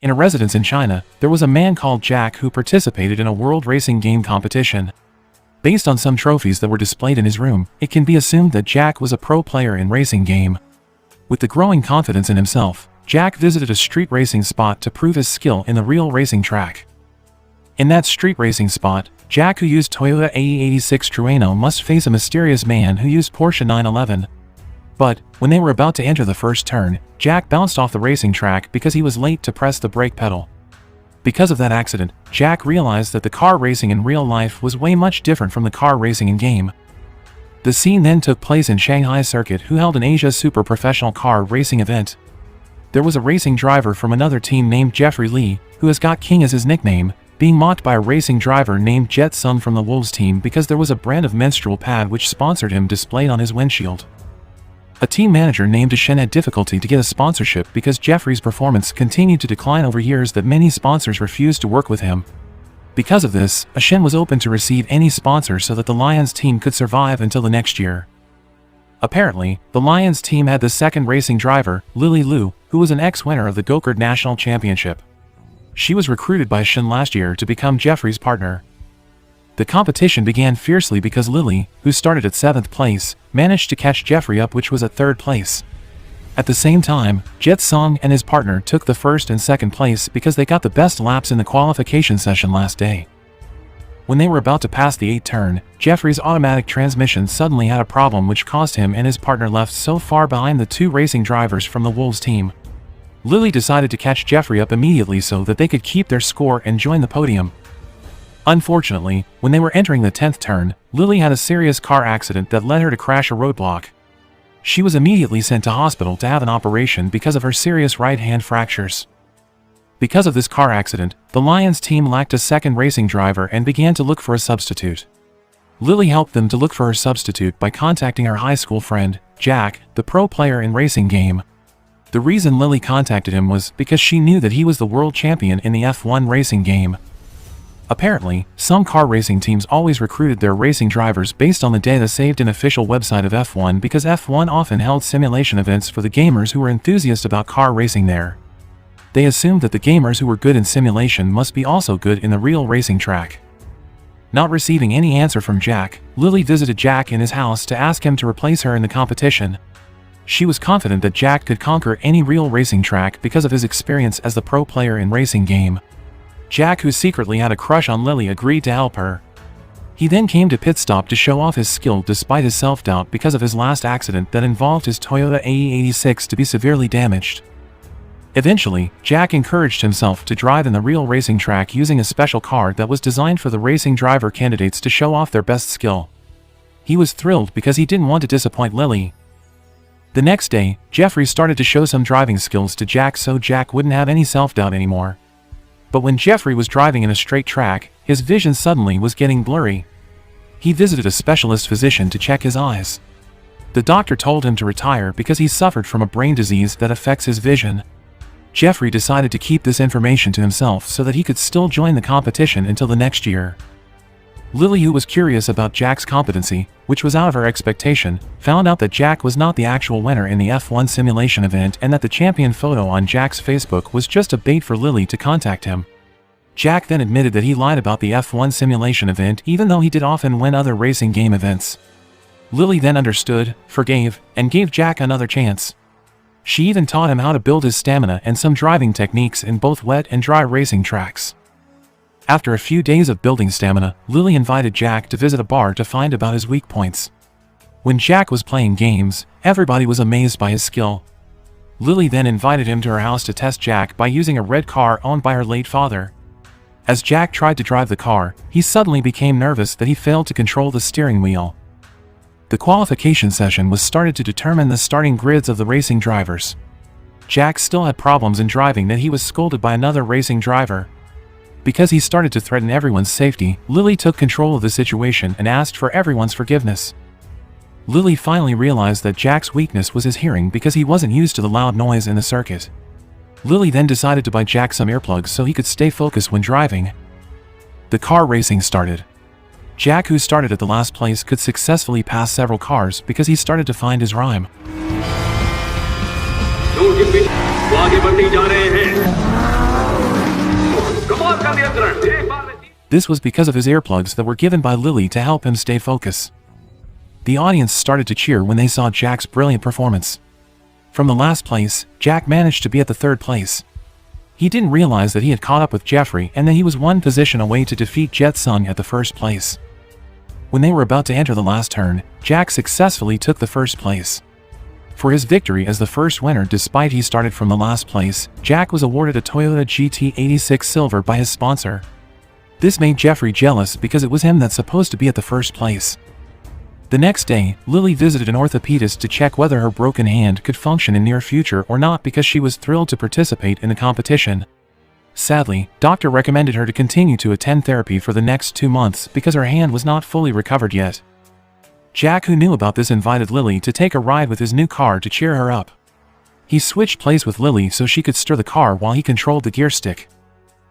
In a residence in China, there was a man called Jack who participated in a world racing game competition. Based on some trophies that were displayed in his room, it can be assumed that Jack was a pro player in racing game. With the growing confidence in himself, Jack visited a street racing spot to prove his skill in the real racing track. In that street racing spot, Jack, who used Toyota AE86 Trueno, must face a mysterious man who used Porsche 911. But, when they were about to enter the first turn, Jack bounced off the racing track because he was late to press the brake pedal. Because of that accident, Jack realized that the car racing in real life was way much different from the car racing in game. The scene then took place in Shanghai Circuit, who held an Asia Super Professional car racing event. There was a racing driver from another team named Jeffrey Lee, who has got King as his nickname, being mocked by a racing driver named Jet Sung from the Wolves team because there was a brand of menstrual pad which sponsored him displayed on his windshield. A team manager named Ashen had difficulty to get a sponsorship because Jeffrey's performance continued to decline over years that many sponsors refused to work with him. Because of this, Ashen was open to receive any sponsor so that the Lions team could survive until the next year. Apparently, the Lions team had the second racing driver, Lu, who was an ex-winner of the Go-Kart National Championship. She was recruited by Shin last year to become Jeffrey's partner. The competition began fiercely because Lili, who started at 7th place, managed to catch Jeffrey up, which was at 3rd place. At the same time, Jet Sung and his partner took the 1st and 2nd place because they got the best laps in the qualification session last day. When they were about to pass the 8th turn, Jeffrey's automatic transmission suddenly had a problem which caused him and his partner left so far behind the two racing drivers from the Wolves team. Lili decided to catch Jeffrey up immediately so that they could keep their score and join the podium. Unfortunately, when they were entering the 10th turn, Lili had a serious car accident that led her to crash a roadblock. She was immediately sent to hospital to have an operation because of her serious right-hand fractures. Because of this car accident, the Lions team lacked a second racing driver and began to look for a substitute. Lili helped them to look for her substitute by contacting her high school friend, Jack, the pro player in racing game. The reason Lili contacted him was because she knew that he was the world champion in the F1 racing game. Apparently, some car racing teams always recruited their racing drivers based on the data saved in official website of F1 because F1 often held simulation events for the gamers who were enthusiasts about car racing there. They assumed that the gamers who were good in simulation must be also good in the real racing track. Not receiving any answer from Jack, Lili visited Jack in his house to ask him to replace her in the competition. She was confident that Jack could conquer any real racing track because of his experience as the pro player in racing game. Jack, who secretly had a crush on Lili, agreed to help her. He then came to pit stop to show off his skill despite his self-doubt because of his last accident that involved his Toyota AE86 to be severely damaged. Eventually, Jack encouraged himself to drive in the real racing track using a special car that was designed for the racing driver candidates to show off their best skill. He was thrilled because he didn't want to disappoint Lili. The next day, Jeffrey started to show some driving skills to Jack so Jack wouldn't have any self-doubt anymore. But when Jeffrey was driving in a straight track, his vision suddenly was getting blurry. He visited a specialist physician to check his eyes. The doctor told him to retire because he suffered from a brain disease that affects his vision. Jeffrey decided to keep this information to himself so that he could still join the competition until the next year. Lili, who was curious about Jack's competency, which was out of her expectation, found out that Jack was not the actual winner in the F1 simulation event and that the champion photo on Jack's Facebook was just a bait for Lili to contact him. Jack then admitted that he lied about the F1 simulation event even though he did often win other racing game events. Lili then understood, forgave, and gave Jack another chance. She even taught him how to build his stamina and some driving techniques in both wet and dry racing tracks. After a few days of building stamina, Lili invited Jack to visit a bar to find about his weak points. When Jack was playing games, everybody was amazed by his skill. Lili then invited him to her house to test Jack by using a red car owned by her late father. As Jack tried to drive the car, he suddenly became nervous that he failed to control the steering wheel. The qualification session was started to determine the starting grids of the racing drivers. Jack still had problems in driving that he was scolded by another racing driver. Because he started to threaten everyone's safety, Lili took control of the situation and asked for everyone's forgiveness. Lili finally realized that Jack's weakness was his hearing because he wasn't used to the loud noise in the circuit. Lili then decided to buy Jack some earplugs so he could stay focused when driving. The car racing started. Jack, who started at the last place, could successfully pass several cars because he started to find his rhyme. This was because of his earplugs that were given by Lili to help him stay focused. The audience started to cheer when they saw Jack's brilliant performance. From the last place, Jack managed to be at the third place. He didn't realize that he had caught up with Jeffrey and that he was one position away to defeat Jet Sung at the first place. When they were about to enter the last turn, Jack successfully took the first place. For his victory as the first winner despite he started from the last place, Jack was awarded a Toyota GT86 Silver by his sponsor. This made Jeffrey jealous because it was him that's supposed to be at the first place. The next day, Lili visited an orthopedist to check whether her broken hand could function in near future or not because she was thrilled to participate in the competition. Sadly, doctor recommended her to continue to attend therapy for the next 2 months because her hand was not fully recovered yet. Jack, who knew about this, invited Lili to take a ride with his new car to cheer her up. He switched place with Lili so she could stir the car while he controlled the gear stick.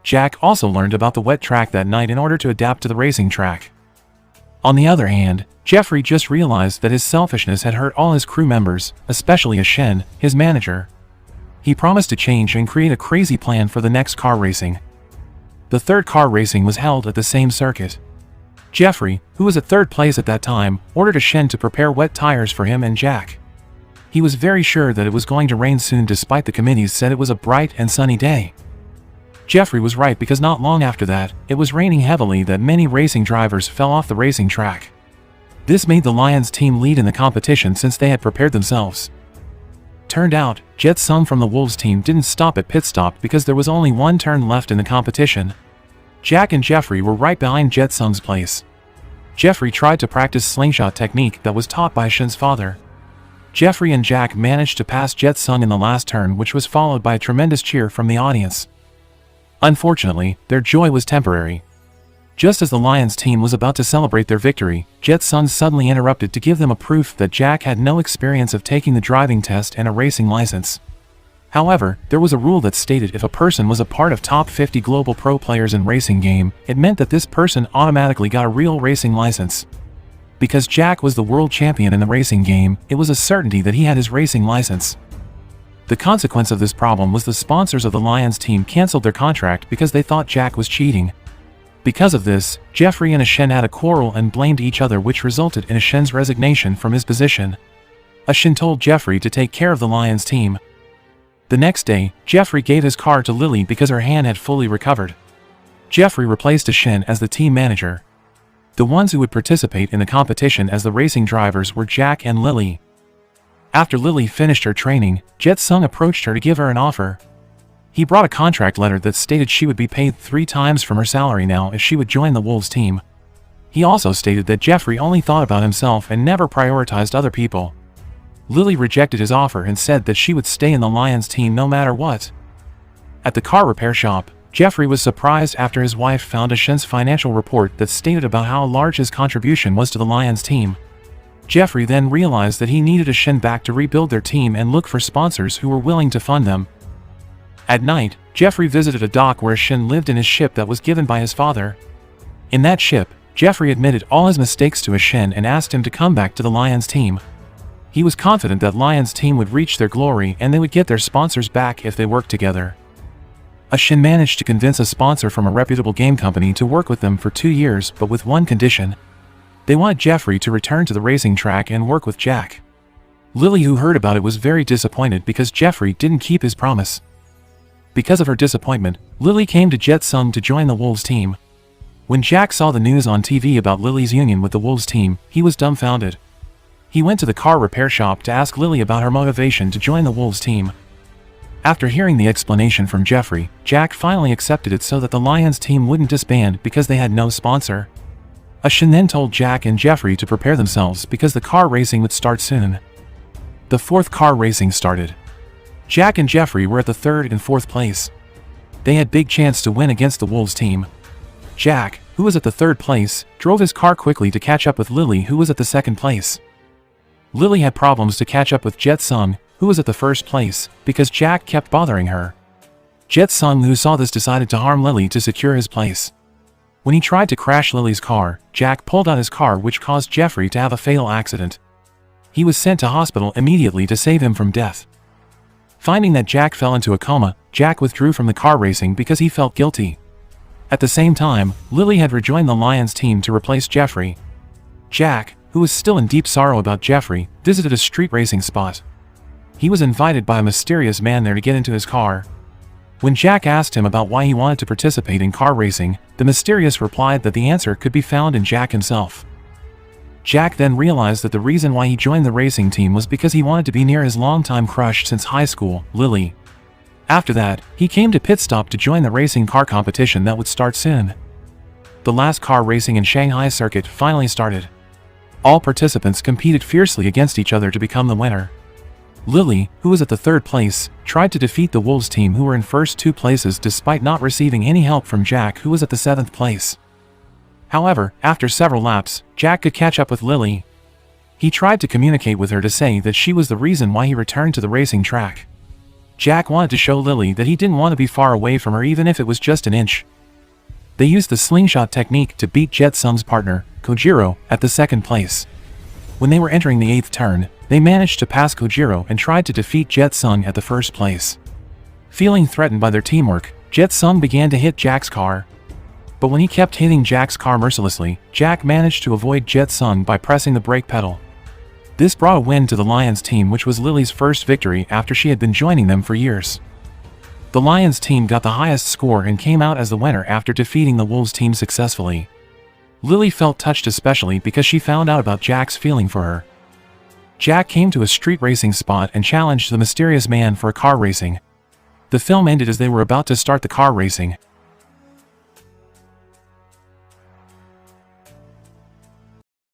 Jack also learned about the wet track that night in order to adapt to the racing track. On the other hand, Jeffrey just realized that his selfishness had hurt all his crew members, especially Shen, his manager. He promised to change and create a crazy plan for the next car racing. The third car racing was held at the same circuit. Jeffrey, who was at third place at that time, ordered Shen to prepare wet tires for him and Jack. He was very sure that it was going to rain soon despite the committees said it was a bright and sunny day. Jeffrey was right because not long after that, it was raining heavily that many racing drivers fell off the racing track. This made the Lions team lead in the competition since they had prepared themselves. Turned out, Jet Sung from the Wolves team didn't stop at pit stop because there was only one turn left in the competition. Jack and Jeffrey were right behind Jet Sung's place. Jeffrey tried to practice slingshot technique that was taught by Shen's father. Jeffrey and Jack managed to pass Jet Sung in the last turn, which was followed by a tremendous cheer from the audience. Unfortunately, their joy was temporary. Just as the Lions team was about to celebrate their victory, Jet Sung suddenly interrupted to give them a proof that Jack had no experience of taking the driving test and a racing license. However, there was a rule that stated if a person was a part of top 50 global pro players in racing game, it meant that this person automatically got a real racing license. Because Jack was the world champion in the racing game, it was a certainty that he had his racing license. The consequence of this problem was the sponsors of the Lions team canceled their contract because they thought Jack was cheating. Because of this, Jeffrey and Shen had a quarrel and blamed each other, which resulted in Shen's resignation from his position. Shen told Jeffrey to take care of the Lions team. The next day, Jeffrey gave his car to Lili because her hand had fully recovered. Jeffrey replaced Shen as the team manager. The ones who would participate in the competition as the racing drivers were Jack and Lili. After Lili finished her training, Jet Sung approached her to give her an offer. He brought a contract letter that stated she would be paid 3 times from her salary now if she would join the Wolves team. He also stated that Jeffrey only thought about himself and never prioritized other people. Lili rejected his offer and said that she would stay in the Lions team no matter what. At the car repair shop, Jeffrey was surprised after his wife found Shen's financial report that stated about how large his contribution was to the Lions team. Jeffrey then realized that he needed Shen back to rebuild their team and look for sponsors who were willing to fund them. At night, Jeffrey visited a dock where Shen lived in his ship that was given by his father. In that ship, Jeffrey admitted all his mistakes to Shen and asked him to come back to the Lions team. He was confident that Lions team would reach their glory and they would get their sponsors back if they worked together. Shen managed to convince a sponsor from a reputable game company to work with them for 2 years, but with one condition. They wanted Jeffrey to return to the racing track and work with Jack. Lili, who heard about it, was very disappointed because Jeffrey didn't keep his promise. Because of her disappointment, Lili came to Jet Sung to join the Wolves team. When Jack saw the news on TV about Lili's union with the Wolves team, he was dumbfounded. He went to the car repair shop to ask Lili about her motivation to join the Wolves team. After hearing the explanation from Jeffrey, Jack finally accepted it so that the Lions team wouldn't disband because they had no sponsor. Shen then told Jack and Jeffrey to prepare themselves because the car racing would start soon. The 4th car racing started. Jack and Jeffrey were at the 3rd and 4th place. They had big chance to win against the Wolves team. Jack, who was at the 3rd place, drove his car quickly to catch up with Lili, who was at the 2nd place. Lili had problems to catch up with Jet Sung, who was at the 1st place, because Jack kept bothering her. Jet Sung, who saw this, decided to harm Lili to secure his place. When he tried to crash Lili's car, Jack pulled out his car, which caused Jeffrey to have a fatal accident. He was sent to hospital immediately to save him from death. Finding that Jack fell into a coma, Jack withdrew from the car racing because he felt guilty. At the same time, Lili had rejoined the Lions team to replace Jeffrey. Jack, who was still in deep sorrow about Jeffrey, visited a street racing spot. He was invited by a mysterious man there to get into his car. When Jack asked him about why he wanted to participate in car racing, the mysterious replied that the answer could be found in Jack himself. Jack then realized that the reason why he joined the racing team was because he wanted to be near his longtime crush since high school, Lili. After that, he came to pit stop to join the racing car competition that would start soon. The last car racing in Shanghai circuit finally started. All participants competed fiercely against each other to become the winner. Lili, who was at the 3rd place, tried to defeat the Wolves team who were in first 2 places despite not receiving any help from Jack who was at the 7th place. However, after several laps, Jack could catch up with Lili. He tried to communicate with her to say that she was the reason why he returned to the racing track. Jack wanted to show Lili that he didn't want to be far away from her even if it was just an inch. They used the slingshot technique to beat Jet Sung's partner, Kojiro, at the 2nd place. When they were entering the 8th turn, they managed to pass Kojiro and tried to defeat Jet Sung at the 1st place. Feeling threatened by their teamwork, Jet Sung began to hit Jack's car. But when he kept hitting Jack's car mercilessly, Jack managed to avoid Jet Sung by pressing the brake pedal. This brought a win to the Lions team, which was Lili's first victory after she had been joining them for years. The Lions team got the highest score and came out as the winner after defeating the Wolves team successfully. Lili felt touched especially because she found out about Jack's feeling for her. Jack came to a street racing spot and challenged the mysterious man for a car racing. The film ended as they were about to start the car racing.